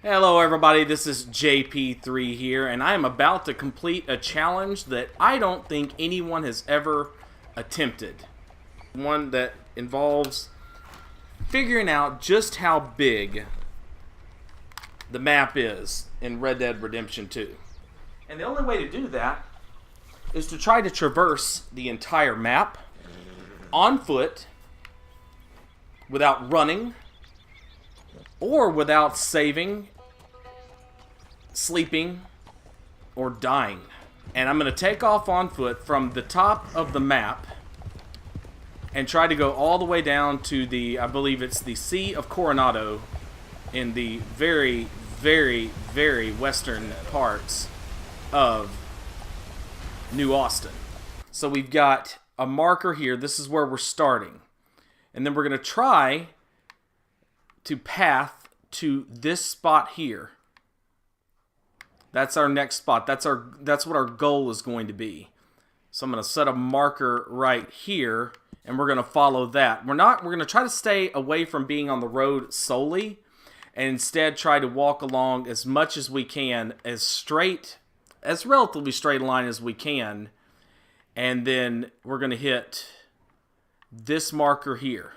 Hello everybody, this is JP3 here, and I am about to complete a challenge that I don't think anyone has ever attempted. One that involves figuring out just how big the map is in Red Dead Redemption 2. And the only way to do that is to try to traverse the entire map on foot without running or without saving, sleeping, or dying. And I'm going to take off on foot from the top of the map and try to go all the way down to the, I believe it's the Sea of Coronado in the very, very, very western parts of New Austin. So we've got a marker here. This is where we're starting. And then we're going to try to path to this spot here. That's our next spot. That's what our goal is going to be. So I'm going to set a marker right here, and we're going to follow that. We're going to try to stay away from being on the road solely, and instead try to walk along as much as we can, as relatively straight a line as we can, and then we're going to hit this marker here.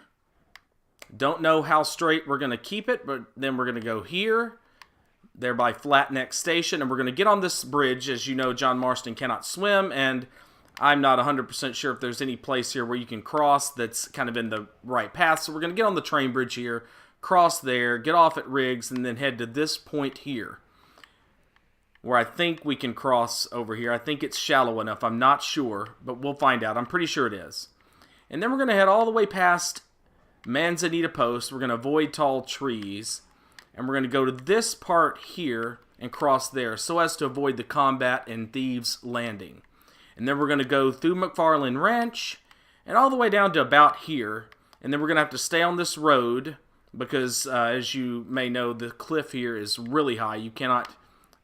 Don't know how straight we're going to keep it, but then we're going to go here, there by Flat Neck Station, and we're going to get on this bridge. As you know, John Marston cannot swim, and I'm not 100% sure if there's any place here where you can cross that's kind of in the right path. So we're going to get on the train bridge here, cross there, get off at Riggs, and then head to this point here, where I think we can cross over here. I think it's shallow enough. I'm not sure, but we'll find out. I'm pretty sure it is. And then we're going to head all the way past Manzanita Post. We're going to avoid tall trees, and we're going to go to this part here and cross there so as to avoid the combat and Thieves Landing. And then we're going to go through McFarland Ranch and all the way down to about here, and then we're going to have to stay on this road because as you may know, the cliff here is really high. You cannot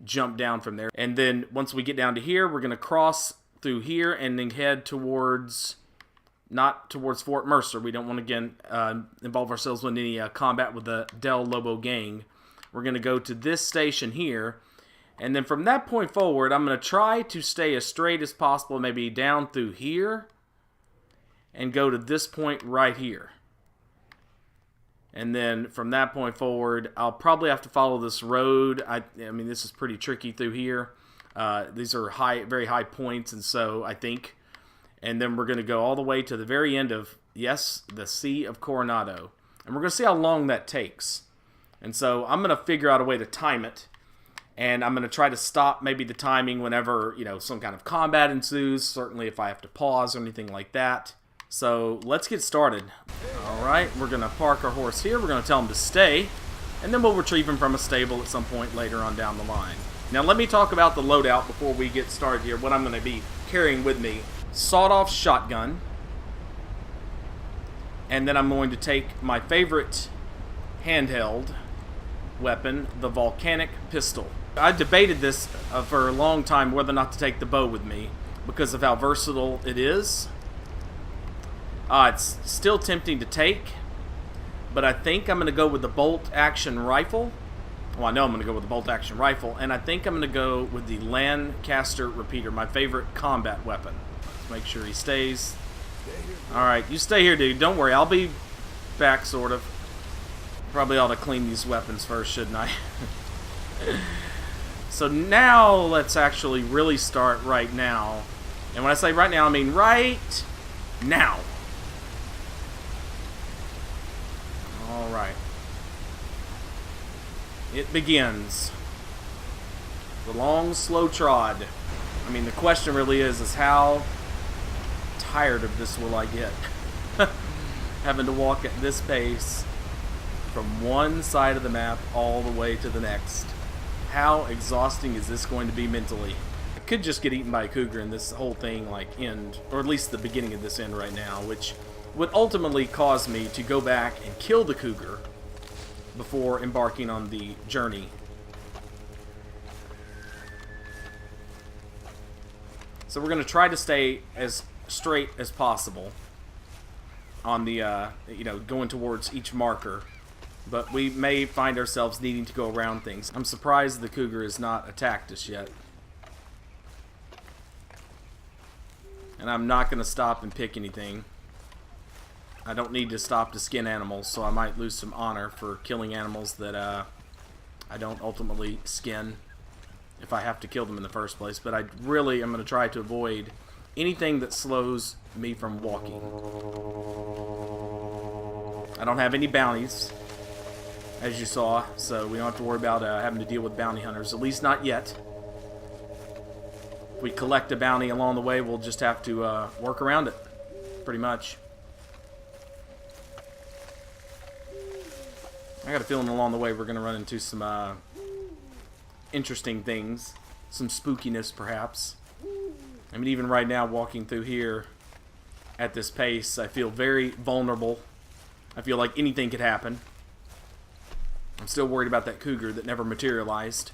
jump down from there. And then once we get down to here, we're going to cross through here and then head towards, not towards Fort Mercer. We don't want to, again, involve ourselves in any combat with the Del Lobo gang. We're going to go to this station here, and then from that point forward, I'm going to try to stay as straight as possible, maybe down through here, and go to this point right here. And then from that point forward, I'll probably have to follow this road. I mean, this is pretty tricky through here. These are very high points, and so I think. And then we're going to go all the way to the very end of, yes, the Sea of Coronado. And we're going to see how long that takes. And so I'm going to figure out a way to time it. And I'm going to try to stop maybe the timing whenever, some kind of combat ensues. Certainly if I have to pause or anything like that. So let's get started. Alright, we're going to park our horse here. We're going to tell him to stay. And then we'll retrieve him from a stable at some point later on down the line. Now let me talk about the loadout before we get started here. What I'm going to be carrying with me. Sawed-off shotgun, and then I'm going to take my favorite handheld weapon, the volcanic pistol. I debated this for a long time whether or not to take the bow with me because of how versatile it is. It's still tempting to take, but I think I'm going to go with the bolt-action rifle. Well, I know I'm going to go with the bolt-action rifle, and I think I'm going to go with the Lancaster repeater, my favorite combat weapon. Make sure he stays. Alright, you stay here, dude. Don't worry, I'll be back, sort of. Probably ought to clean these weapons first, shouldn't I? So now, let's actually really start right now. And when I say right now, I mean right now. Alright. It begins. The long, slow trod. I mean, the question really is how tired of this will I get? Having to walk at this pace from one side of the map all the way to the next. How exhausting is this going to be mentally? I could just get eaten by a cougar and this whole thing end, or at least the beginning of this end right now, which would ultimately cause me to go back and kill the cougar before embarking on the journey. So we're going to try to stay as straight as possible on the, going towards each marker. But we may find ourselves needing to go around things. I'm surprised the cougar has not attacked us yet. And I'm not going to stop and pick anything. I don't need to stop to skin animals, so I might lose some honor for killing animals that I don't ultimately skin if I have to kill them in the first place. But I really am going to try to avoid anything that slows me from walking. I don't have any bounties, as you saw, so we don't have to worry about having to deal with bounty hunters, at least not yet. If we collect a bounty along the way, we'll just have to work around it, pretty much. I got a feeling along the way we're going to run into some interesting things, some spookiness perhaps. I mean, even right now, walking through here at this pace, I feel very vulnerable. I feel like anything could happen. I'm still worried about that cougar that never materialized.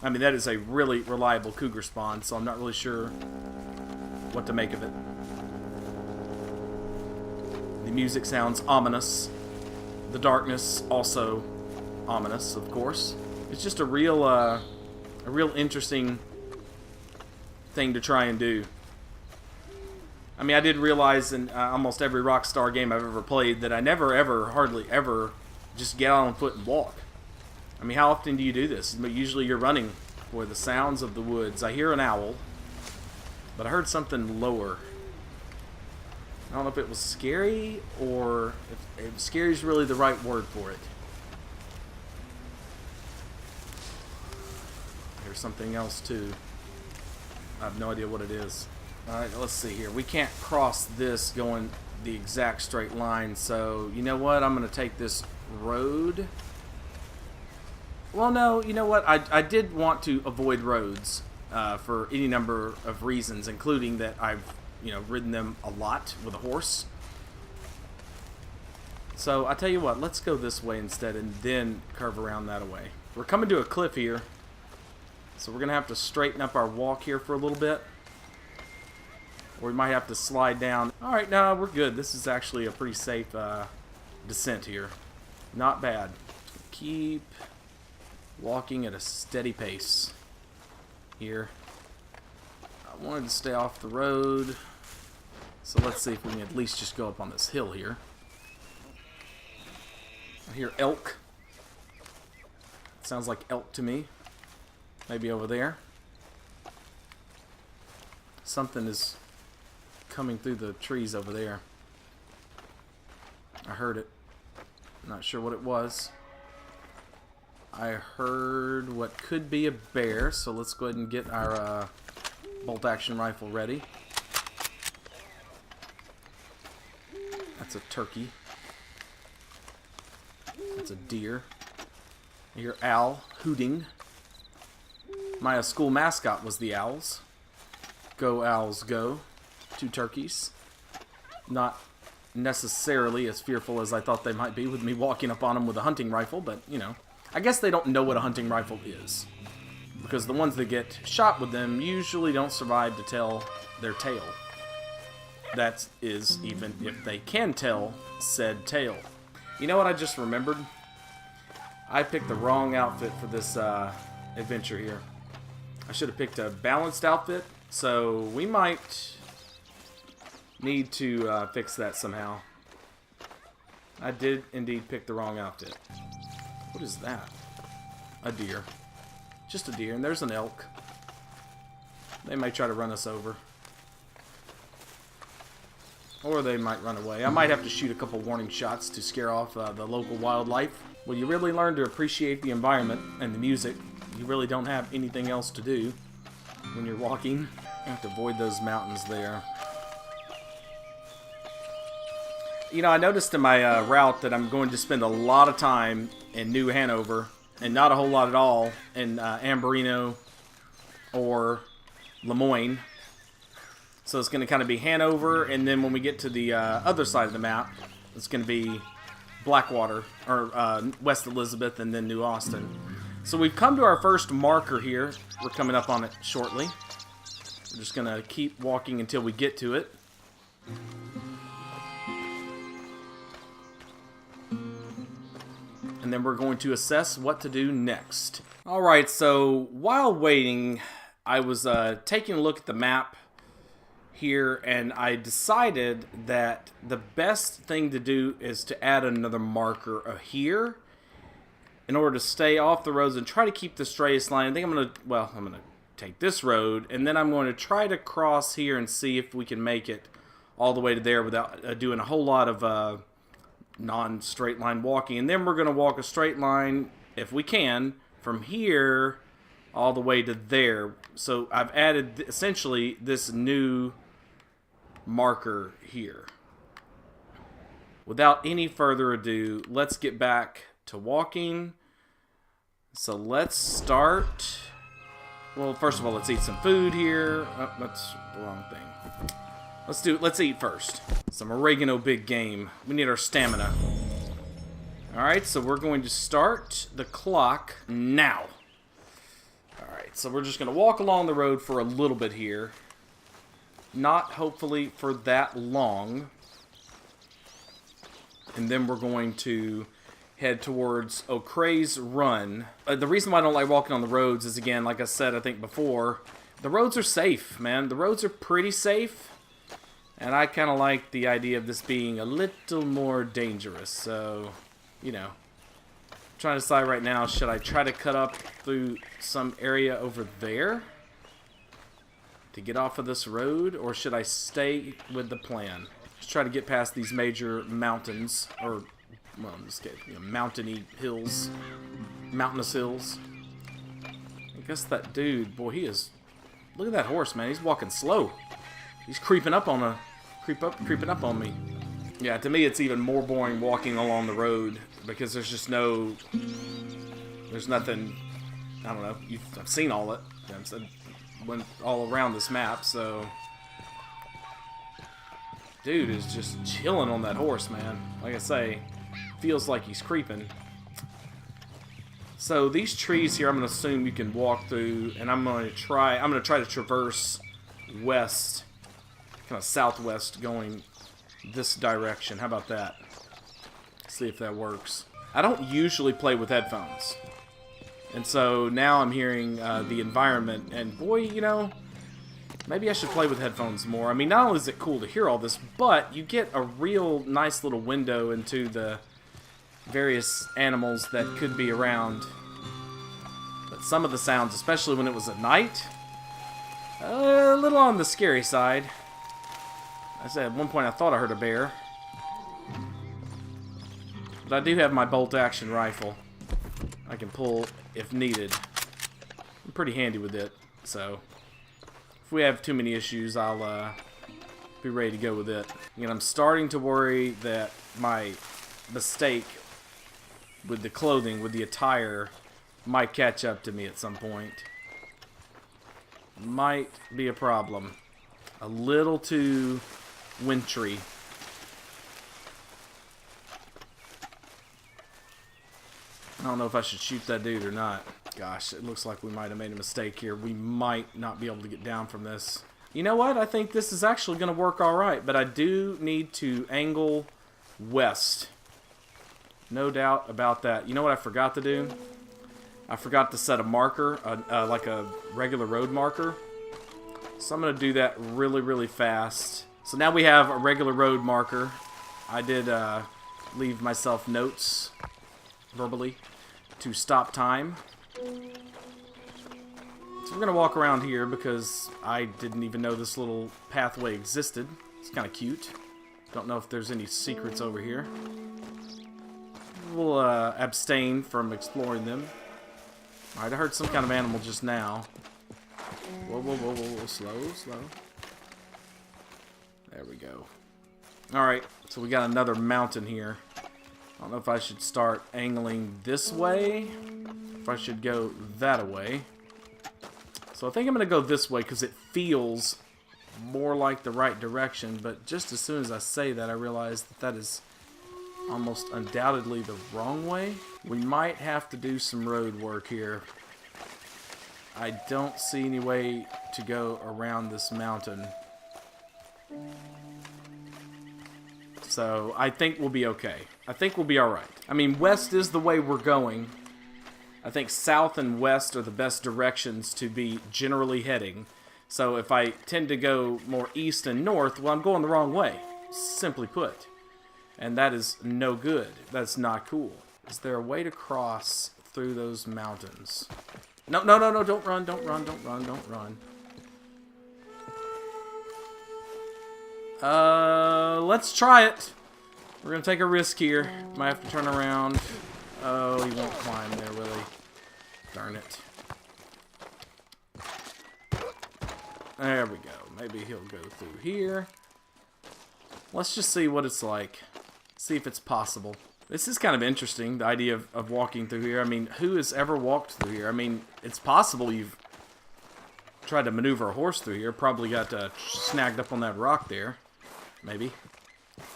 I mean, that is a really reliable cougar spawn, so I'm not really sure what to make of it. The music sounds ominous. The darkness also ominous, of course. It's just a real interesting thing to try and do. I mean, I did realize in almost every Rockstar game I've ever played that I never, ever, hardly ever just get out on foot and walk. I mean, how often do you do this? Usually you're running for the sounds of the woods. I hear an owl, but I heard something lower. I don't know if it was scary or if scary is really the right word for it. There's something else too. I have no idea what it is. Alright, let's see here. We can't cross this going the exact straight line, so you know what? I'm going to take this road. Well, no, you know what? I did want to avoid roads for any number of reasons, including that I've ridden them a lot with a horse. So I tell you what, let's go this way instead and then curve around that way. We're coming to a cliff here, so we're going to have to straighten up our walk here for a little bit. Or we might have to slide down. Alright, no, we're good. This is actually a pretty safe descent here. Not bad. Keep walking at a steady pace here. I wanted to stay off the road. So let's see if we can at least just go up on this hill here. I hear elk. Sounds like elk to me. Maybe over there. Something is coming through the trees over there. I heard it. Not sure what it was. I heard what could be a bear, so let's go ahead and get our bolt action rifle ready. That's a turkey. That's a deer. I hear owl hooting. My school mascot was the owls. Go owls go. 2 turkeys. Not necessarily as fearful as I thought they might be with me walking up on them with a hunting rifle, but I guess they don't know what a hunting rifle is, because the ones that get shot with them usually don't survive to tell their tale. That is, even if they can tell said tale. You know what I just remembered? I picked the wrong outfit for this adventure here. I should have picked a balanced outfit, so we might need to fix that somehow. I did indeed pick the wrong outfit. What is that? A deer. Just a deer, and there's an elk. They might try to run us over. Or they might run away. I might have to shoot a couple warning shots to scare off the local wildlife. Well, you really learn to appreciate the environment and the music. You really don't have anything else to do when you're walking. You have to avoid those mountains there. I noticed in my route that I'm going to spend a lot of time in New Hanover, and not a whole lot at all in Amberino or Lemoyne. So it's going to kind of be Hanover, and then when we get to the other side of the map, it's going to be Blackwater, or West Elizabeth, and then New Austin. So we've come to our first marker here. We're coming up on it shortly. We're just going to keep walking until we get to it. And and then we're going to assess what to do next. Alright, so while waiting, I was taking a look at the map here, and I decided that the best thing to do is to add another marker here in order to stay off the roads and try to keep the straightest line. I think I'm going to take this road, and then I'm going to try to cross here and see if we can make it all the way to there without doing a whole lot of non-straight line walking. And then we're going to walk a straight line, if we can, from here all the way to there. So I've added essentially this new marker here. Without any further ado, let's get back to walking. So let's start. Well, first of all, let's eat some food here. Oh, that's the wrong thing. Let's eat first. Some oregano big game. We need our stamina. Alright, so we're going to start the clock now. Alright, so we're just going to walk along the road for a little bit here. Not hopefully for that long. And then we're going to head towards O'Creagh's Run. The reason why I don't like walking on the roads is, again, like I said, I think before, the roads are safe, man. The roads are pretty safe. And I kind of like the idea of this being a little more dangerous. So, you know, I'm trying to decide right now, should I try to cut up through some area over there to get off of this road, or should I stay with the plan? Just try to get past these major mountains, or, well, in this case, you know, mountainous hills. I guess that dude, boy, he is. Look at that horse, man. He's walking slow. He's creeping up on me. Yeah, to me, it's even more boring walking along the road because there's just there's nothing. I don't know. I've seen all it. Went all around this map, so dude is just chilling on that horse, man. Like I say, feels like he's creeping. So these trees here, I'm gonna assume you can walk through, and I'm gonna try to traverse west, kind of southwest, going this direction. How about that? See if that works. I don't usually play with headphones. And so now I'm hearing the environment, and boy, you know, maybe I should play with headphones more. I mean, not only is it cool to hear all this, but you get a real nice little window into the various animals that could be around. But some of the sounds, especially when it was at night, a little on the scary side. I said at one point I thought I heard a bear. But I do have my bolt-action rifle. I can pull if needed. I'm pretty handy with it, so if we have too many issues, I'll be ready to go with it. And I'm starting to worry that my mistake with the clothing, with the attire, might catch up to me at some point. Might be a problem. A little too wintry. I don't know if I should shoot that dude or not. Gosh, it looks like we might have made a mistake here. We might not be able to get down from this. You know what? I think this is actually going to work alright, but I do need to angle west. No doubt about that. You know what I forgot to do? I forgot to set a marker, like a regular road marker. So I'm going to do that really, really fast. So now we have a regular road marker. I did leave myself notes verbally to stop time. So we're going to walk around here because I didn't even know this little pathway existed. It's kind of cute. Don't know if there's any secrets over here. We'll abstain from exploring them. Alright, I heard some kind of animal just now. Whoa, whoa, whoa, whoa, whoa. Slow, slow. There we go. Alright, so we got another mountain here. I don't know if I should start angling this way, if I should go that way. So I think I'm going to go this way because it feels more like the right direction, but just as soon as I say that, I realize that that is almost undoubtedly the wrong way. We might have to do some road work here. I don't see any way to go around this mountain. So I think we'll be okay. I think we'll be alright. I mean, west is the way we're going. I think south and west are the best directions to be generally heading. So if I tend to go more east and north, well, I'm going the wrong way, simply put. And that is no good. That's not cool. Is there a way to cross through those mountains? No, no, no, no, don't run, don't run, don't run, don't run. Let's try it. We're gonna take a risk here. Might have to turn around. Oh, he won't climb there, will he? Darn it. There we go. Maybe he'll go through here. Let's just see what it's like. See if it's possible. This is kind of interesting, the idea of walking through here. I mean, who has ever walked through here? I mean, it's possible you've tried to maneuver a horse through here. Probably got snagged up on that rock there. Maybe.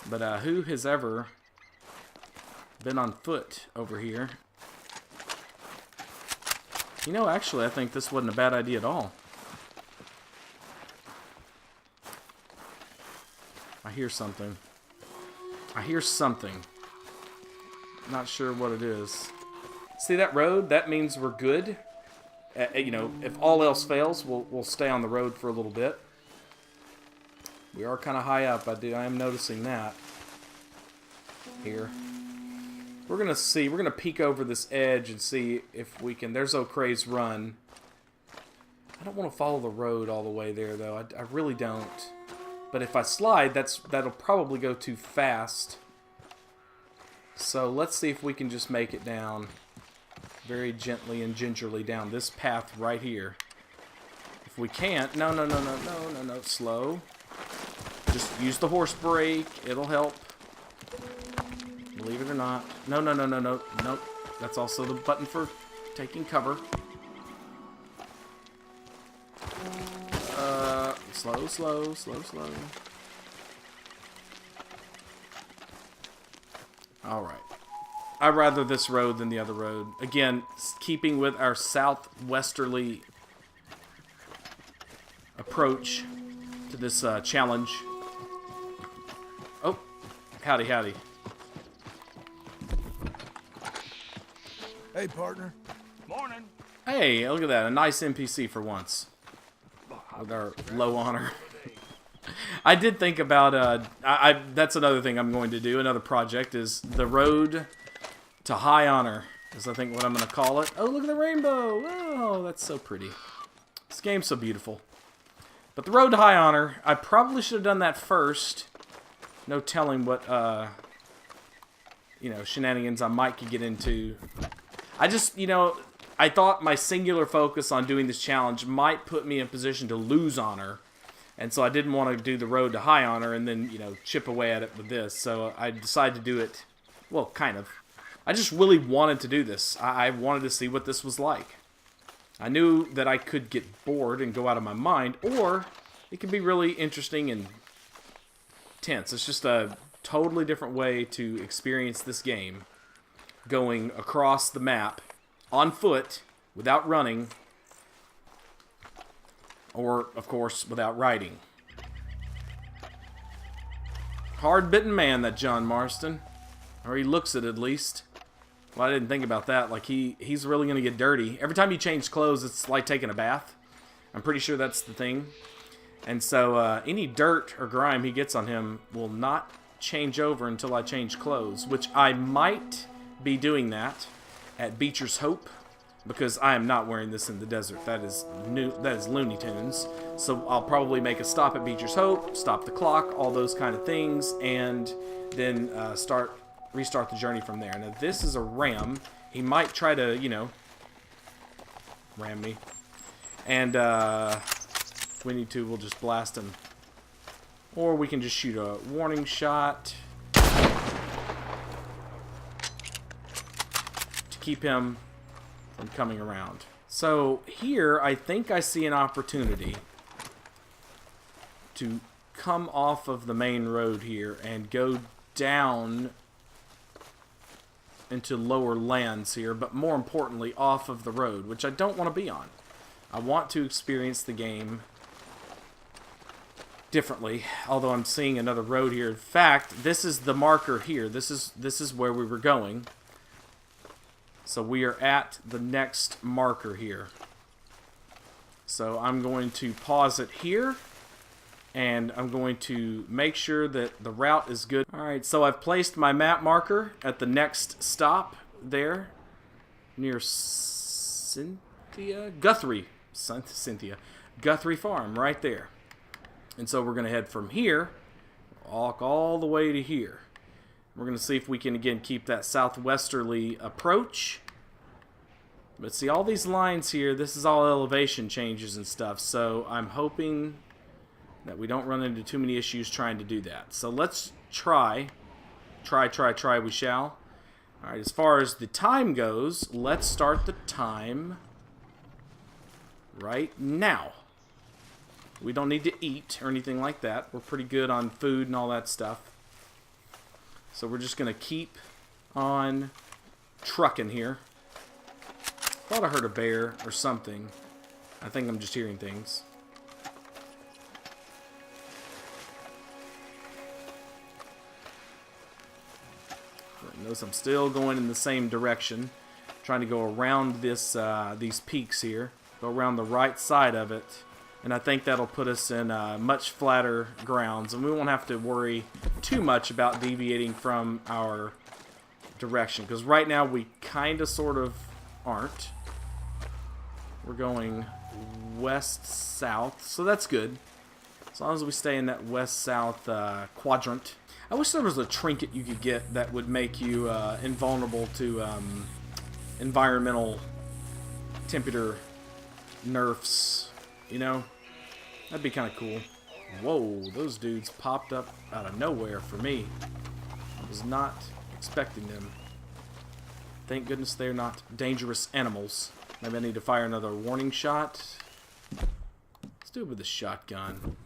But who has ever been on foot over here? You know, actually, I think this wasn't a bad idea at all. I hear something. I hear something. Not sure what it is. See that road? That means we're good. You know, if all else fails, we'll stay on the road for a little bit. We are kind of high up. I am noticing that. Here. We're gonna see. We're gonna peek over this edge and see if we can. There's O'Cray's Run. I don't want to follow the road all the way there, though. I really don't. But if I slide, that'll probably go too fast. So let's see if we can just make it down very gently and gingerly down this path right here. If we can't, no, slow. Just use the horse brake. It'll help. Believe it or not. No. That's also the button for taking cover. Slow. Alright. I'd rather this road than the other road. Again, keeping with our southwesterly approach to this challenge. Oh, howdy. Hey, partner. Morning. Hey, look at that. A nice NPC for once. With our low honor. I did think about, that's another thing I'm going to do. Another project is the road to high honor. Is I think what I'm going to call it. Oh, look at the rainbow. Oh, that's so pretty. This game's so beautiful. But the road to high honor, I probably should have done that first. No telling what, you know, shenanigans I might could get into. I just, you know, I thought my singular focus on doing this challenge might put me in a position to lose honor. And so I didn't want to do the road to high honor and then, you know, chip away at it with this. So I decided to do it, well, kind of. I just really wanted to do this. I wanted to see what this was like. I knew that I could get bored and go out of my mind, or it could be really interesting and tense. It's just a totally different way to experience this game. Going across the map on foot without running, or, of course, without riding. Hard-bitten man, that John Marston. Or he looks it, at least. Well, I didn't think about that. Like, he's really going to get dirty. Every time you change clothes, it's like taking a bath. I'm pretty sure that's the thing. And so, any dirt or grime he gets on him will not change over until I change clothes. Which I might be doing that at Beecher's Hope. Because I am not wearing this in the desert. That is Looney Tunes. So I'll probably make a stop at Beecher's Hope, stop the clock, all those kind of things, and then restart the journey from there. Now this is a ram. He might try to, you know, ram me. And if we need to, we'll just blast him. Or we can just shoot a warning shot to keep him from coming around. So here, I think I see an opportunity to come off of the main road here and go down into lower lands here, but more importantly, off of the road, which I don't want to be on. I want to experience the game differently, although I'm seeing another road here. In fact, this is the marker here. This is where we were going. So we are at the next marker here. So I'm going to pause it here, and I'm going to make sure that the route is good. Alright, so I've placed my map marker at the next stop there, near Guthrie Farm, right there. And so we're going to head from here, walk all the way to here. We're going to see if we can, again, keep that southwesterly approach. But see, all these lines here, this is all elevation changes and stuff. So I'm hoping that we don't run into too many issues trying to do that. So let's try. Try we shall. Alright, as far as the time goes, let's start the time right now. We don't need to eat or anything like that. We're pretty good on food and all that stuff. So we're just going to keep on trucking here. Thought I heard a bear or something. I think I'm just hearing things. Notice I'm still going in the same direction. Trying to go around this these peaks here. Go around the right side of it. And I think that'll put us in much flatter grounds. And we won't have to worry too much about deviating from our direction. Because right now we kind of sort of aren't. We're going west-south. So that's good. As long as we stay in that west-south quadrant. I wish there was a trinket you could get that would make you invulnerable to environmental temperature nerfs. You know, that'd be kind of cool. Whoa, those dudes popped up out of nowhere for me. I was not expecting them. Thank goodness they're not dangerous animals. Maybe I need to fire another warning shot. Let's do it with a shotgun.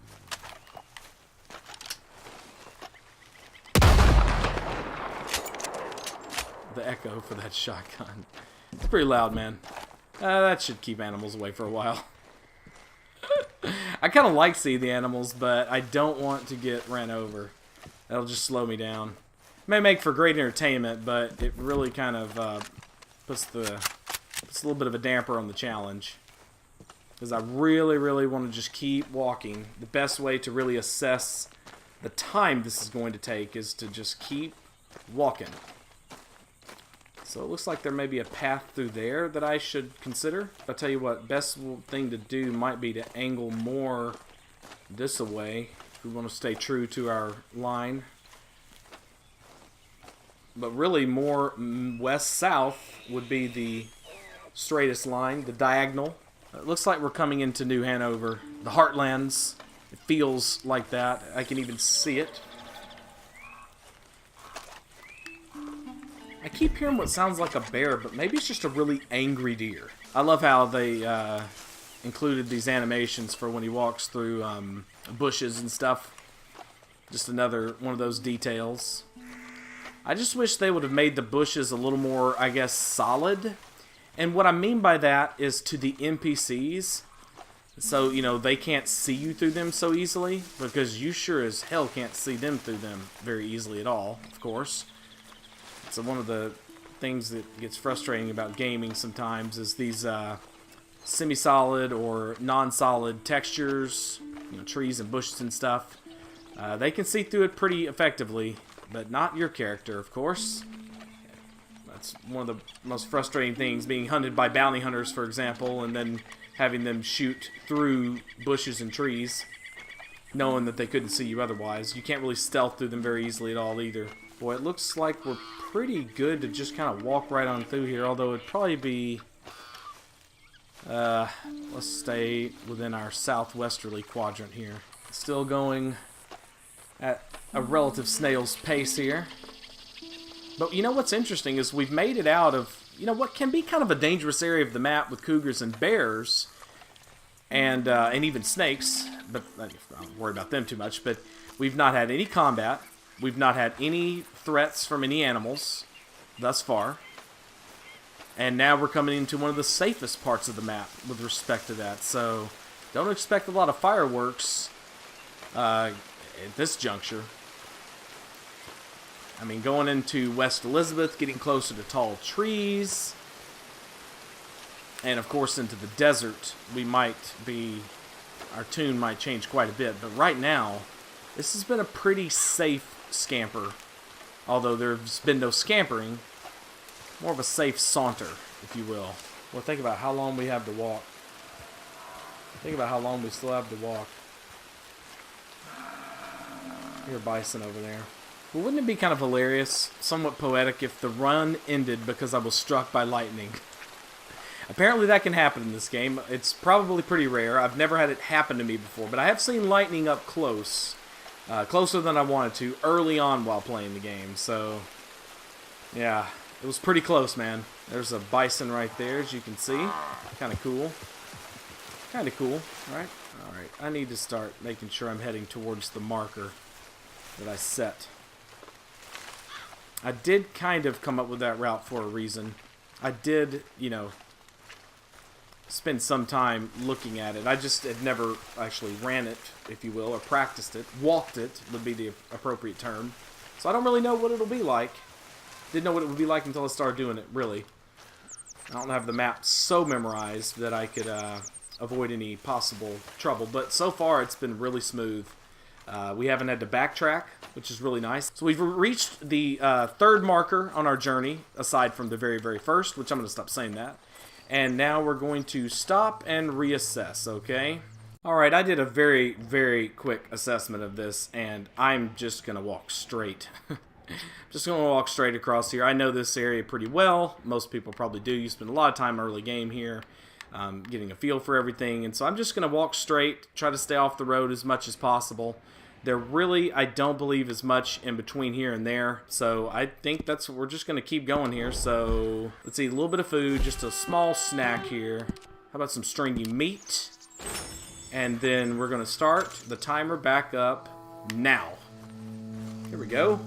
The echo for that shotgun. It's pretty loud, man. That should keep animals away for a while. I kind of like seeing the animals, but I don't want to get ran over. That'll just slow me down. It may make for great entertainment, but it really kind of puts a little bit of a damper on the challenge. Because I really want to just keep walking. The best way to really assess the time this is going to take is to just keep walking. So it looks like there may be a path through there that I should consider. But I tell you what, best thing to do might be to angle more this way if we want to stay true to our line. But really more west-south would be the straightest line, the diagonal. It looks like we're coming into New Hanover. The Heartlands. It feels like that. I can even see it. I keep hearing what sounds like a bear, but maybe it's just a really angry deer. I love how they included these animations for when he walks through bushes and stuff. Just another one of those details. I just wish they would have made the bushes a little more, I guess, solid. And what I mean by that is to the NPCs. So, you know, they can't see you through them so easily. Because you sure as hell can't see them through them very easily at all, of course. So one of the things that gets frustrating about gaming sometimes is these semi-solid or non-solid textures, you know, trees and bushes and stuff. They can see through it pretty effectively, but not your character, of course. That's one of the most frustrating things, being hunted by bounty hunters, for example, and then having them shoot through bushes and trees, knowing that they couldn't see you otherwise. You can't really stealth through them very easily at all either. Boy, it looks like we're pretty good to just kind of walk right on through here, although it'd probably be... let's stay within our southwesterly quadrant here. Still going at a relative snail's pace here. But you know what's interesting is we've made it out of, you know, what can be kind of a dangerous area of the map with cougars and bears, and even snakes, but I don't worry about them too much, but we've not had any combat. We've not had any threats from any animals thus far. And now we're coming into one of the safest parts of the map with respect to that. So don't expect a lot of fireworks at this juncture. I mean, going into West Elizabeth, getting closer to tall trees, and of course into the desert, our tune might change quite a bit. But right now, this has been a pretty safe scamper. Although there's been no scampering, more of a safe saunter, if you will. Well, think about how long we have to walk. Think about how long we still have to walk. Here's a bison over there. Well, wouldn't it be kind of hilarious, somewhat poetic, if the run ended because I was struck by lightning? Apparently that can happen in this game. It's probably pretty rare. I've never had it happen to me before, but I have seen lightning up close. Closer than I wanted to, early on while playing the game. So, yeah, it was pretty close, man. There's a bison right there, as you can see. Kind of cool. Kind of cool, right? Alright, I need to start making sure I'm heading towards the marker that I set. I did kind of come up with that route for a reason. I did, spend some time looking at it. I just had never actually ran it, if you will, or practiced it. Walked it would be the appropriate term. So I don't really know what it'll be like. Didn't know what it would be like until I started doing it, really. I don't have the map so memorized that I could avoid any possible trouble. But so far, it's been really smooth. We haven't had to backtrack, which is really nice. So we've reached the third marker on our journey, aside from the very, very first, which I'm going to stop saying that. And now we're going to stop and reassess, okay? Alright, I did a very, very quick assessment of this, and I'm just going to walk straight. Just going to walk straight across here. I know this area pretty well. Most people probably do. You spend a lot of time early game here, getting a feel for everything. And so I'm just going to walk straight, try to stay off the road as much as possible. There really, I don't believe, is much in between here and there. So I think we're just going to keep going here. So let's eat a little bit of food, just a small snack here. How about some stringy meat? And then we're going to start the timer back up now. Here we go.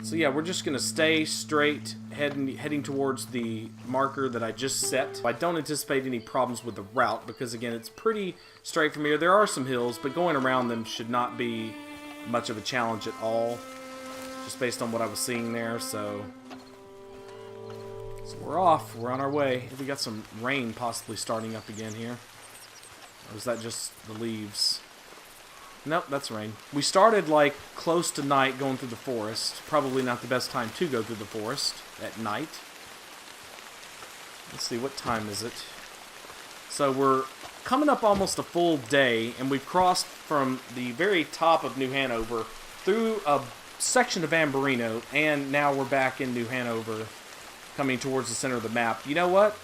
So yeah, we're just going to stay straight, heading towards the marker that I just set. I don't anticipate any problems with the route because, again, it's pretty straight from here. There are some hills, but going around them should not be much of a challenge at all, just based on what I was seeing there. So we're off. We're on our way. We got some rain possibly starting up again here. Or is that just the leaves? Nope, that's rain. We started like close to night going through the forest. Probably not the best time to go through the forest at night. Let's see, what time is it? So we're coming up almost a full day, and we've crossed from the very top of New Hanover through a section of Amberino, and now we're back in New Hanover, coming towards the center of the map. You know what?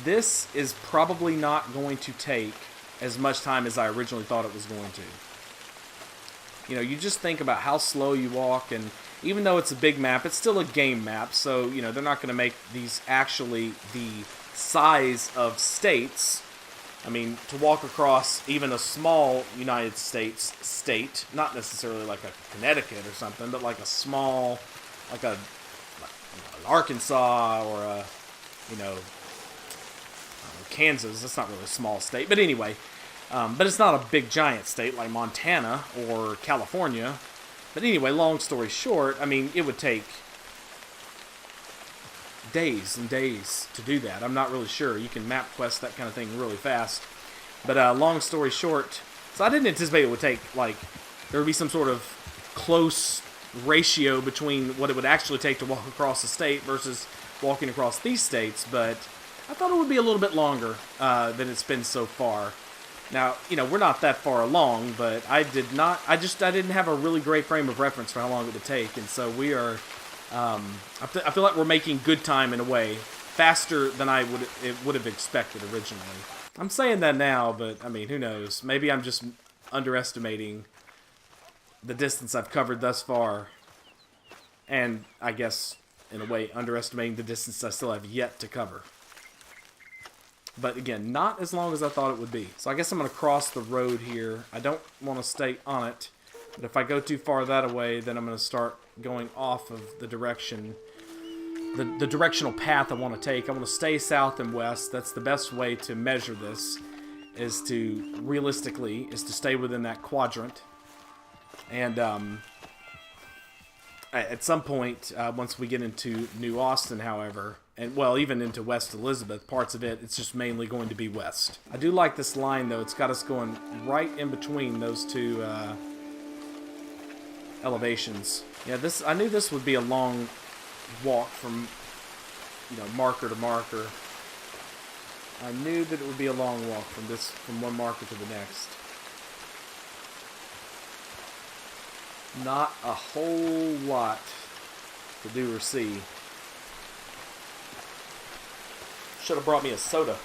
This is probably not going to take as much time as I originally thought it was going to. You just think about how slow you walk, and even though it's a big map, it's still a game map, so, they're not going to make these actually the size of states. I mean, to walk across even a small United States state, not necessarily like a Connecticut or something, but like a small, like an Arkansas or a, Kansas. That's not really a small state, but anyway. But it's not a big giant state like Montana or California. But anyway, long story short, I mean, it would take days and days to do that. I'm not really sure. You can map quest that kind of thing really fast. But long story short, so I didn't anticipate it would take, there would be some sort of close ratio between what it would actually take to walk across the state versus walking across these states. But I thought it would be a little bit longer than it's been so far. Now, we're not that far along, but I didn't have a really great frame of reference for how long it would take, and so we are, I feel like we're making good time in a way, faster than I would have expected originally. I'm saying that now, but, I mean, who knows? Maybe I'm just underestimating the distance I've covered thus far, and I guess, in a way, underestimating the distance I still have yet to cover. But again, not as long as I thought it would be. So I guess I'm going to cross the road here. I don't want to stay on it. But if I go too far that away, then I'm going to start going off of the direction, the directional path I want to take. I want to stay south and west. That's the best way to measure this, realistically, is to stay within that quadrant. And at some point, once we get into New Austin, however, and well, even into West Elizabeth, parts of it, it's just mainly going to be west. I do like this line, though. It's got us going right in between those two elevations. Yeah, I knew this would be a long walk from, marker to marker. I knew that it would be a long walk from one marker to the next. Not a whole lot to do or see. Should have brought me a soda.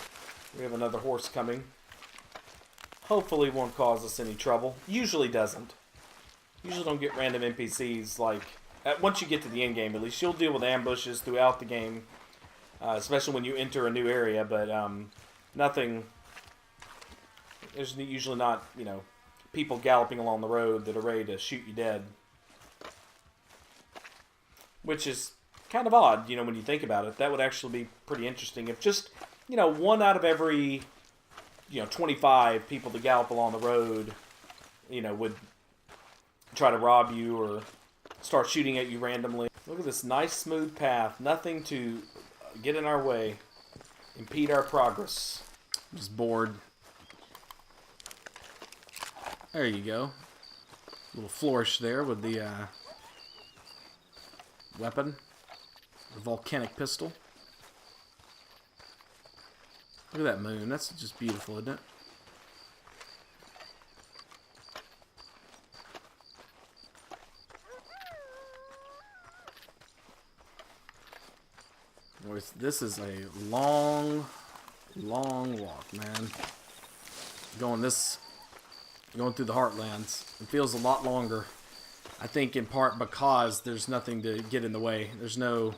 We have another horse coming. Hopefully won't cause us any trouble. Usually doesn't. Usually don't get random NPCs like... once you get to the end game, at least, you'll deal with ambushes throughout the game. Especially when you enter a new area, but nothing... There's usually not, people galloping along the road that are ready to shoot you dead. Which is kind of odd, when you think about it. That would actually be pretty interesting if just, one out of every, 25 people that gallop along the road, would try to rob you or start shooting at you randomly. Look at this nice smooth path. Nothing to get in our way, impede our progress. I'm just bored. There you go. A little flourish there with the weapon. The volcanic pistol. Look at that moon. That's just beautiful, isn't it? This is a long walk, man. Going through the heartlands. It feels a lot longer. I think in part because there's nothing to get in the way. There's no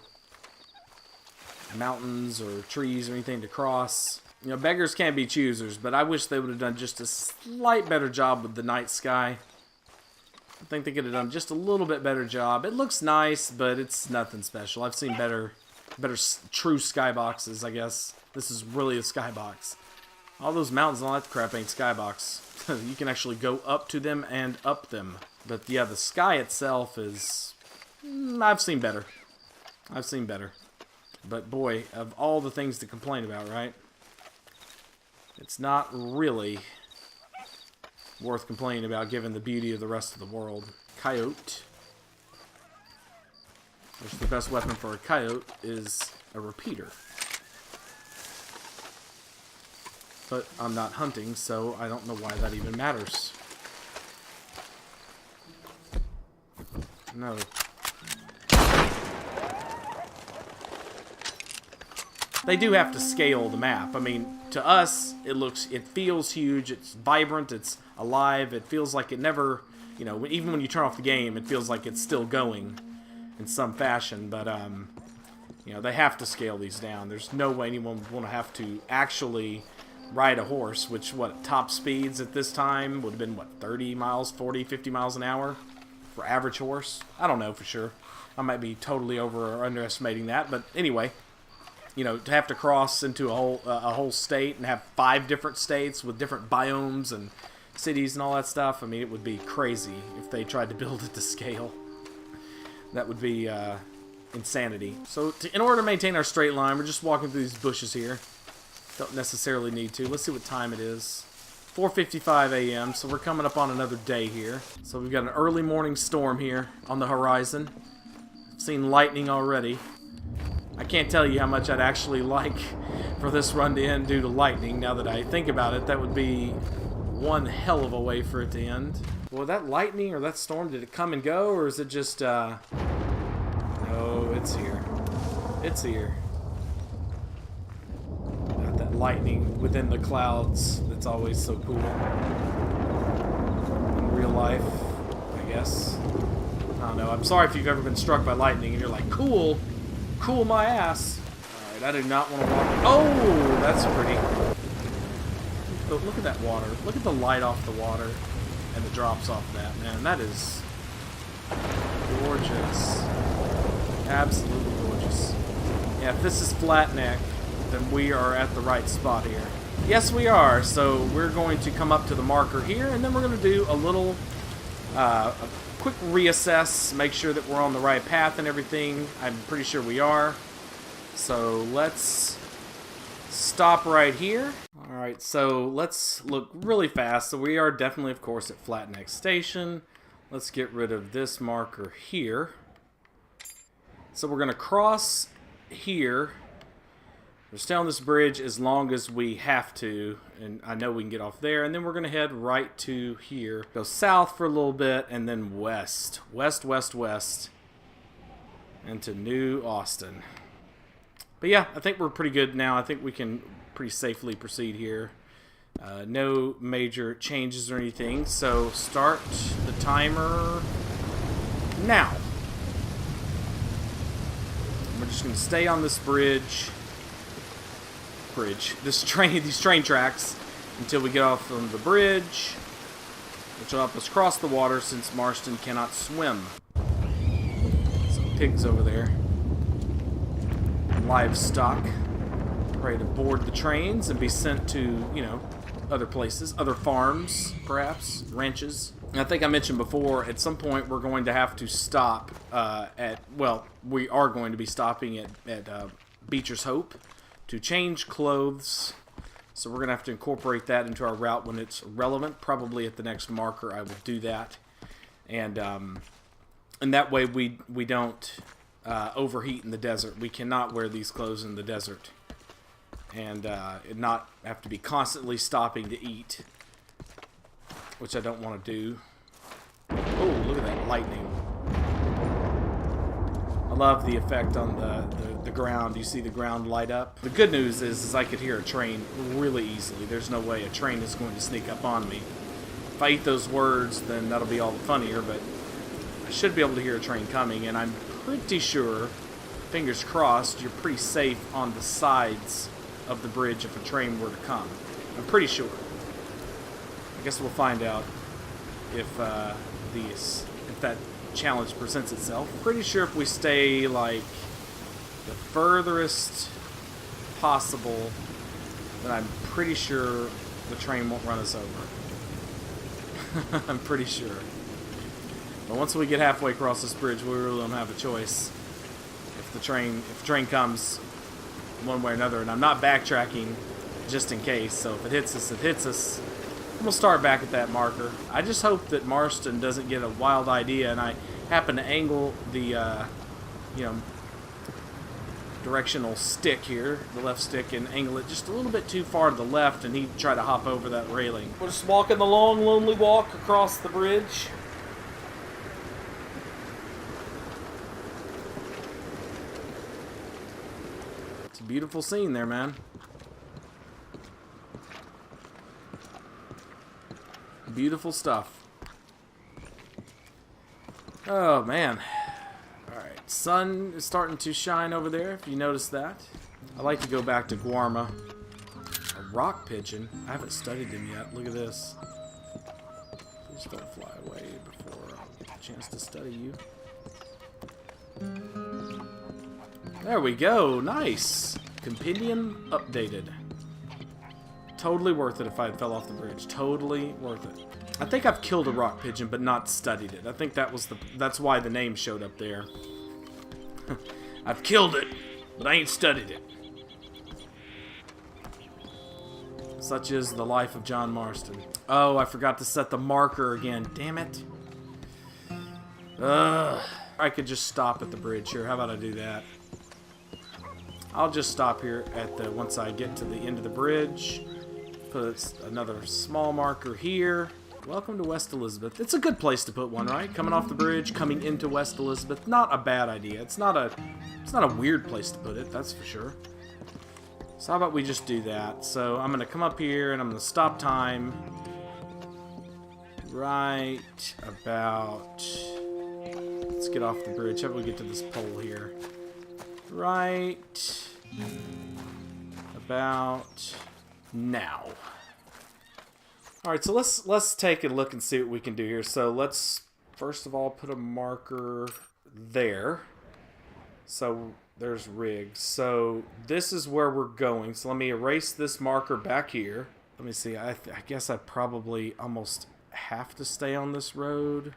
mountains or trees or anything to cross. Beggars can't be choosers, but I wish they would have done just a slight better job with the night sky. I think they could have done just a little bit better job. It looks nice, but it's nothing special. I've seen better true skyboxes, I guess. This is really a skybox. All those mountains and all that crap ain't skybox. You can actually go up to them and up them. But yeah, the sky itself is... I've seen better. But boy, of all the things to complain about, right? It's not really worth complaining about given the beauty of the rest of the world. Coyote. Which the best weapon for a coyote is a repeater. But I'm not hunting, so I don't know why that even matters. No. They do have to scale the map. I mean, to us, it feels huge, it's vibrant, it's alive, it feels like it never, even when you turn off the game, it feels like it's still going in some fashion, but, they have to scale these down. There's no way anyone would want to have to actually ride a horse, which, top speeds at this time would have been, 30 miles, 40, 50 miles an hour for average horse? I don't know for sure. I might be totally over or underestimating that, but anyway, to have to cross into a whole state and have 5 different states with different biomes and cities and all that stuff, I mean, it would be crazy if they tried to build it to scale. That would be insanity. So, in order to maintain our straight line, we're just walking through these bushes here. Don't necessarily need to. Let's see what time it is. 4:55 a.m., so we're coming up on another day here. So we've got an early morning storm here on the horizon. I've seen lightning already. I can't tell you how much I'd actually like for this run to end due to lightning. Now that I think about it, that would be one hell of a way for it to end. Well, that lightning or that storm, did it come and go, or is it just, No, it's here. It's here. Got that lightning within the clouds. That's always so cool. In real life, I guess. I don't know. I'm sorry if you've ever been struck by lightning and you're like, cool. Cool my ass. Alright, I do not want to walk. Oh, that's pretty. Look at that water. Look at the light off the water and the drops off that, man. That is gorgeous. Absolutely gorgeous. Yeah, if this is flat neck, then we are at the right spot here. Yes, we are. So we're going to come up to the marker here, and then we're going to do a little a quick reassess, make sure that we're on the right path and everything. I'm pretty sure we are. So let's stop right here. Alright, so let's look really fast. So we are definitely, of course, at Flatneck Station. Let's get rid of this marker here. So we're going to cross here. We'll stay on this bridge as long as we have to, and I know we can get off there, and then we're going to head right to here. Go south for a little bit, and then west. West, west, west. Into New Austin. But yeah, I think we're pretty good now. I think we can pretty safely proceed here. No major changes or anything, so start the timer now. We're just going to stay on this bridge. These train tracks until we get off on the bridge, which will help us cross the water since Marston cannot swim. Some pigs over there. Livestock. Ready to board the trains and be sent to, you know, other places, other farms, perhaps, ranches. And I think I mentioned before, at some point we're going to have to stop we are going to be stopping at Beecher's Hope to change clothes. So we're going to have to incorporate that into our route when it's relevant. Probably at the next marker I will do that. And that way we don't overheat in the desert. We cannot wear these clothes in the desert. And not have to be constantly stopping to eat. Which I don't want to do. Oh, look at that lightning. I love the effect on the ground. You see the ground light up. The good news is I could hear a train really easily. There's no way a train is going to sneak up on me. If I eat those words, then that'll be all the funnier, but I should be able to hear a train coming, and I'm pretty sure, fingers crossed, you're pretty safe on the sides of the bridge if a train were to come. I'm pretty sure. I guess we'll find out if that challenge presents itself. Pretty sure if we stay like the furthest possible, then I'm pretty sure the train won't run us over. I'm pretty sure. But once we get halfway across this bridge, we really don't have a choice. If the train comes one way or another, and I'm not backtracking just in case. So if it hits us, it hits us. We'll start back at that marker. I just hope that Marston doesn't get a wild idea and I happen to angle the, directional stick here, the left stick, and angle it just a little bit too far to the left, and he'd try to hop over that railing. We're just walking the long, lonely walk across the bridge. It's a beautiful scene there, man. Beautiful stuff. Oh, man. Alright, sun is starting to shine over there, if you notice that. I like to go back to Guarma. A rock pigeon? I haven't studied him yet. Look at this. Please don't fly away before I get a chance to study you. There we go. Nice. Compendium updated. Totally worth it if I fell off the bridge. Totally worth it. I think I've killed a rock pigeon, but not studied it. I think that's why the name showed up there. I've killed it, but I ain't studied it. Such is the life of John Marston. Oh, I forgot to set the marker again. Damn it. I could just stop at the bridge here. How about I do that? I'll just stop here at once I get to the end of the bridge. Put another small marker here. Welcome to West Elizabeth. It's a good place to put one, right? Coming off the bridge, coming into West Elizabeth. Not a bad idea. It's not a weird place to put it, that's for sure. So how about we just do that? So I'm going to come up here and I'm going to stop time. Right about... Let's get off the bridge. How about we get to this pole here? Right about... now. Alright, so let's take a look and see what we can do here. So let's first of all put a marker there. So there's rigs. So this is where we're going. So let me erase this marker back here. Let me see. I guess I probably almost have to stay on this road?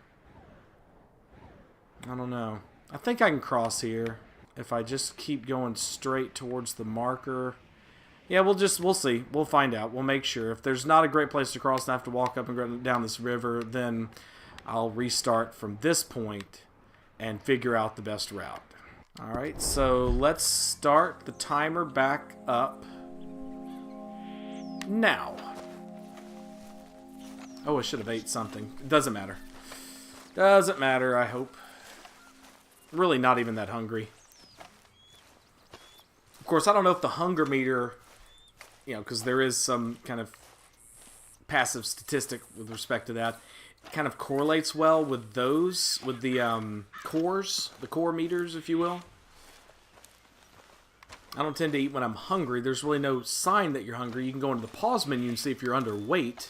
I don't know. I think I can cross here if I just keep going straight towards the marker. Yeah, we'll see. We'll find out. We'll make sure. If there's not a great place to cross and I have to walk up and go down this river, then I'll restart from this point and figure out the best route. Alright, so let's start the timer back up now. Oh, I should have ate something. It doesn't matter. Doesn't matter, I hope. Really not even that hungry. Of course, I don't know if the hunger meter, you know, because there is some kind of passive statistic with respect to that, kind of correlates well with those, with the cores, the core meters, if you will. I don't tend to eat when I'm hungry. There's really no sign that you're hungry. You can go into the pause menu and see if you're underweight.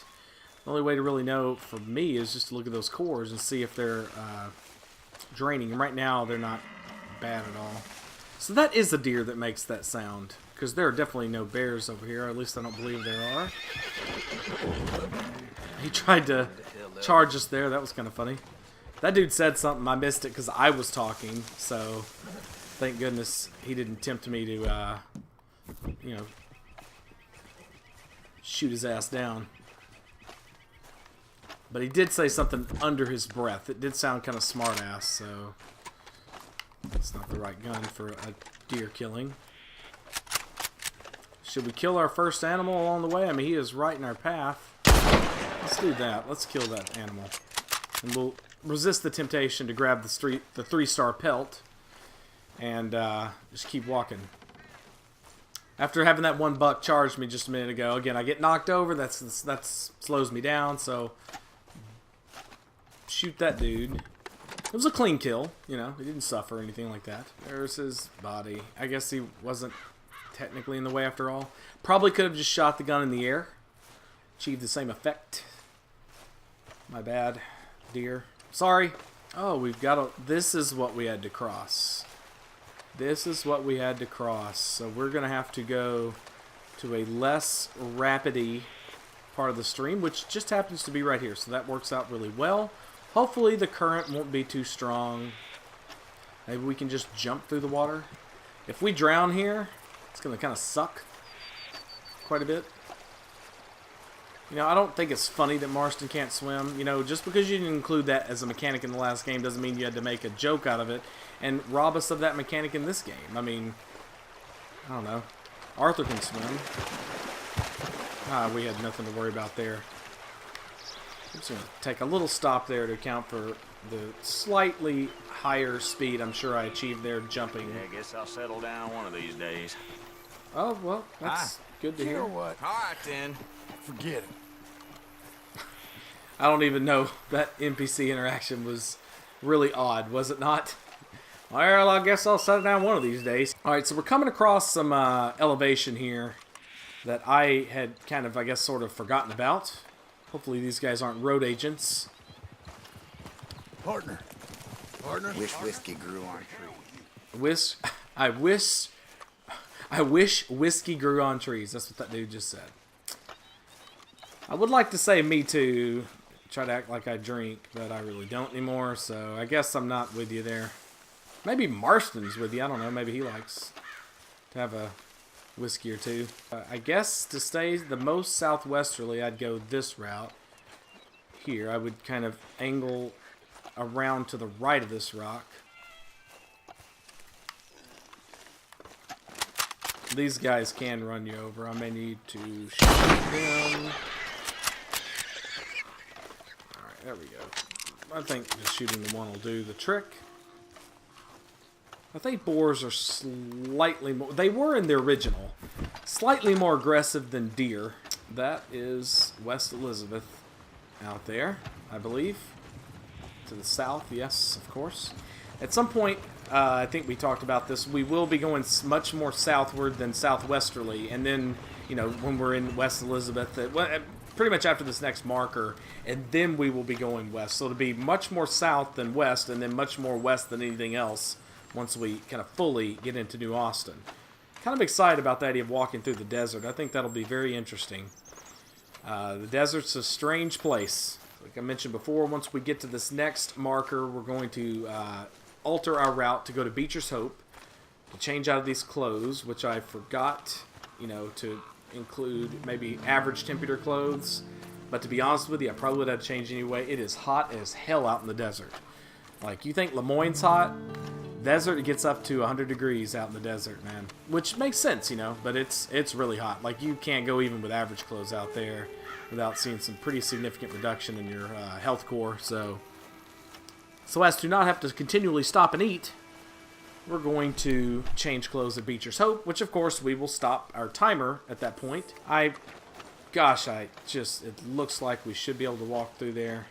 The only way to really know for me is just to look at those cores and see if they're draining. And right now, they're not bad at all. So that is the deer that makes that sound. Because there are definitely no bears over here. At least I don't believe there are. He tried to charge us there. That was kind of funny. That dude said something. I missed it because I was talking. So thank goodness he didn't tempt me to, you know, shoot his ass down. But he did say something under his breath. It did sound kind of smart-ass, so it's not the right gun for a deer killing. Should we kill our first animal along the way? I mean, he is right in our path. Let's do that. Let's kill that animal. And we'll resist the temptation to grab the 3-star pelt and just keep walking. After having that one buck charge me just a minute ago, again, I get knocked over. That slows me down, so shoot that dude. It was a clean kill, you know. He didn't suffer or anything like that. There's his body. I guess he wasn't technically in the way after all. Probably could have just shot the gun in the air. Achieved the same effect. My bad, deer. Sorry. Oh, we've got to... This is what we had to cross. This is what we had to cross. So we're going to have to go to a less rapidy part of the stream, which just happens to be right here. So that works out really well. Hopefully the current won't be too strong. Maybe we can just jump through the water. If we drown here, it's going to kind of suck quite a bit. You know, I don't think it's funny that Marston can't swim. You know, just because you didn't include that as a mechanic in the last game doesn't mean you had to make a joke out of it and rob us of that mechanic in this game. I mean, I don't know. Arthur can swim. We had nothing to worry about there. I'm just going to take a little stop there to account for the slightly higher speed I'm sure I achieved there jumping. Yeah, I guess I'll settle down one of these days. Oh, well, that's good to hear. You know what? All right, then. Forget it. I don't even know. That NPC interaction was really odd, was it not? Well, I guess I'll settle down one of these days. Alright, so we're coming across some elevation here that I had kind of, I guess, sort of forgotten about. Hopefully these guys aren't road agents. Partner. Wish whiskey grew on trees. I wish whiskey grew on trees. That's what that dude just said. I would like to say me too. Try to act like I drink, but I really don't anymore. So I guess I'm not with you there. Maybe Marston's with you. I don't know. Maybe he likes to have a whiskey or two. I guess to stay the most southwesterly, I'd go this route. Here, I would kind of angle around to the right of this rock. These guys can run you over. I may need to shoot them. Alright, there we go. I think just shooting the one will do the trick. I think boars are slightly more... They were in the original. Slightly more aggressive than deer. That is West Elizabeth out there, I believe. To the south, yes, of course. At some point, I think we talked about this, we will be going much more southward than southwesterly. And then, you know, when we're in West Elizabeth, pretty much after this next marker, and then we will be going west. So it'll be much more south than west, and then much more west than anything else once we kind of fully get into New Austin. Kind of excited about the idea of walking through the desert. I think that'll be very interesting. The desert's a strange place. Like I mentioned before, once we get to this next marker, we're going to alter our route to go to Beecher's Hope, to change out of these clothes, which I forgot, you know, to include maybe average temperature clothes. But to be honest with you, I probably would have changed anyway. It is hot as hell out in the desert. Like, you think Lemoyne's hot? Desert, it gets up to 100 degrees out in the desert, man. Which makes sense, you know, but it's really hot. Like, you can't go even with average clothes out there without seeing some pretty significant reduction in your health core. So as to not have to continually stop and eat, we're going to change clothes at Beecher's Hope, which of course we will stop our timer at that point. It looks like we should be able to walk through there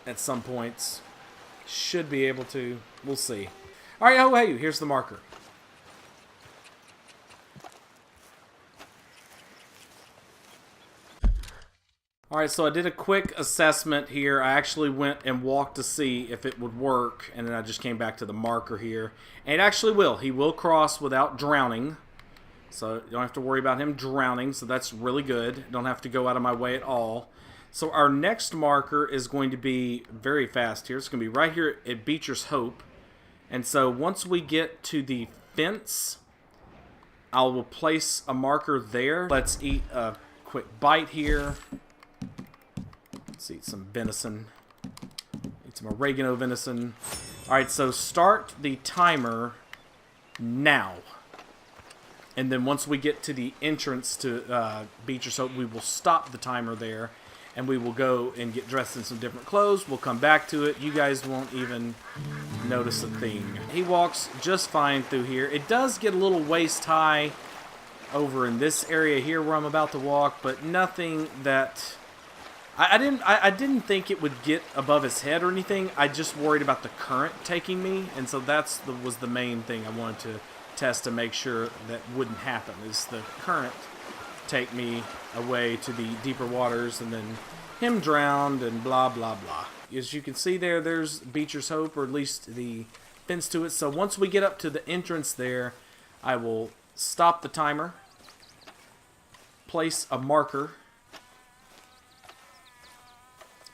at some points. Should be able to. We'll see. All right, oh hey, here's the marker. All right, so I did a quick assessment here. I actually went and walked to see if it would work, and then I just came back to the marker here. And it actually will. He will cross without drowning, so you don't have to worry about him drowning, so that's really good. Don't have to go out of my way at all. So our next marker is going to be very fast here. It's going to be right here at Beecher's Hope. And so once we get to the fence, I will place a marker there. Let's eat a quick bite here. Let's eat some venison. Eat some oregano venison. Alright, so start the timer now. And then once we get to the entrance to Beecher's Hope, we will stop the timer there. And we will go and get dressed in some different clothes. We'll come back to it. You guys won't even notice a thing. He walks just fine through here. It does get a little waist high over in this area here where I'm about to walk, but nothing that... I didn't think it would get above his head or anything. I just worried about the current taking me, and so was the main thing I wanted to test to make sure that wouldn't happen, is the current take me away to the deeper waters and then him drowned and blah blah blah. As you can see there's Beecher's Hope, or at least the fence to it. So once we get up to the entrance there, I will stop the timer, place a marker.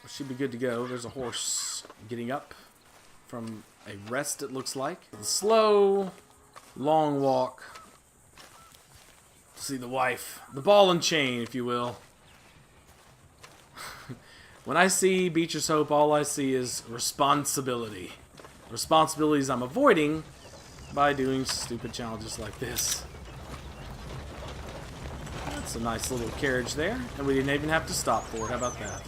Should be good to go. There's a horse getting up from a rest, it looks like. The slow, long walk. See the wife, the ball and chain, if you will. When I see Beecher's Hope, all I see is responsibility. Responsibilities I'm avoiding by doing stupid challenges like this. That's a nice little carriage there, and we didn't even have to stop for it. How about that?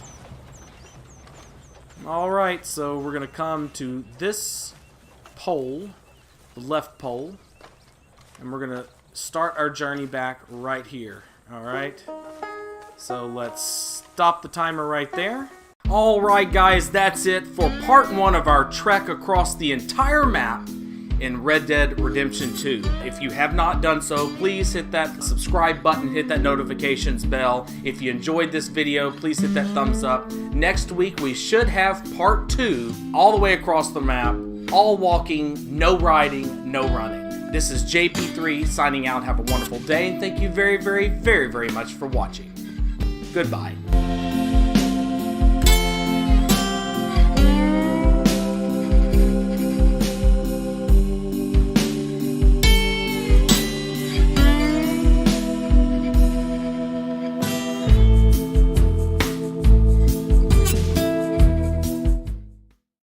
Alright, so we're going to come to this pole, the left pole, and we're going to start our journey back right here. Alright, so let's stop the timer right there. Alright guys, that's it for part 1 of our trek across the entire map in Red Dead Redemption 2. If you have not done so, please hit that subscribe button, hit that notifications bell. If you enjoyed this video, please hit that thumbs up. Next week we should have part 2 all the way across the map, all walking, no riding, no running. This is JP3 signing out. Have a wonderful day, and thank you very, very, very, very much for watching. Goodbye.